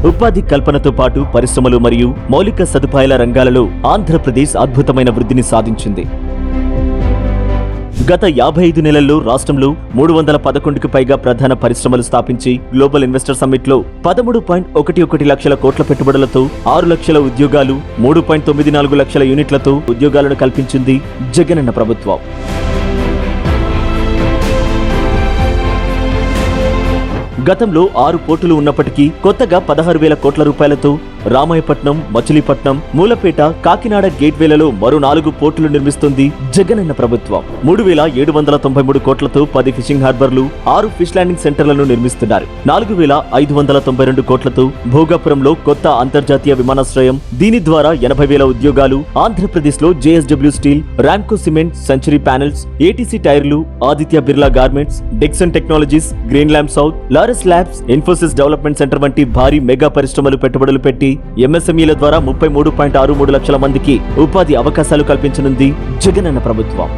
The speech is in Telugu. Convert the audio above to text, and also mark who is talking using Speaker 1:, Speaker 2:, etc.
Speaker 1: ఉపాధి కల్పనతో పాటు పరిశ్రమలు మరియు మౌలిక సదుపాయాల రంగాలలో ఆంధ్రప్రదేశ్ అద్భుతమైన వృద్ధిని సాధించింది. గత 55 నెలల్లో రాష్ట్రంలో 311కు పైగా ప్రధాన పరిశ్రమలు స్థాపించి గ్లోబల్ ఇన్వెస్టర్ సమ్మిట్ లో 13.11 లక్షల కోట్ల పెట్టుబడులతో 6 లక్షల ఉద్యోగాలు, 3.94 లక్షల యూనిట్లతో ఉద్యోగాలను కల్పించింది జగనన్న ప్రభుత్వం. గతంలో 6 పోర్టులు ఉన్నప్పటికీ కొత్తగా 16,000 కోట్ల రూపాయలతో రామాయపట్నం, మచిలీపట్నం, మూలపేట, కాకినాడ గేట్వేలలో మరో 4 పోర్టులు నిర్మిస్తుంది జగనన్న ప్రభుత్వం. 3,793 కోట్లతో 10 ఫిషింగ్ హార్బర్లు, 6 ఫిష్ ల్యాండింగ్ సెంటర్లను నిర్మిస్తున్నారు. 4,592 కోట్లతో భోగాపురంలో కొత్త అంతర్జాతీయ విమానాశ్రయం. దీని ద్వారా 80,000 ఉద్యోగాలు. ఆంధ్రప్రదేశ్ లో JSW steel, Ramco cement, century panels, ATC టైర్లు, Aditya Birla garments, Dixon technologies, green land south, Laurus Labs, Infosys development centre వంటి భారీ మెగా పరిశ్రమలు పెట్టుబడులు పెట్టి ఎంఎస్ఎంఈల ద్వారా 33.63 లక్షల మందికి ఉపాధి అవకాశాలు కల్పించనుంది జగనన్న ప్రభుత్వం.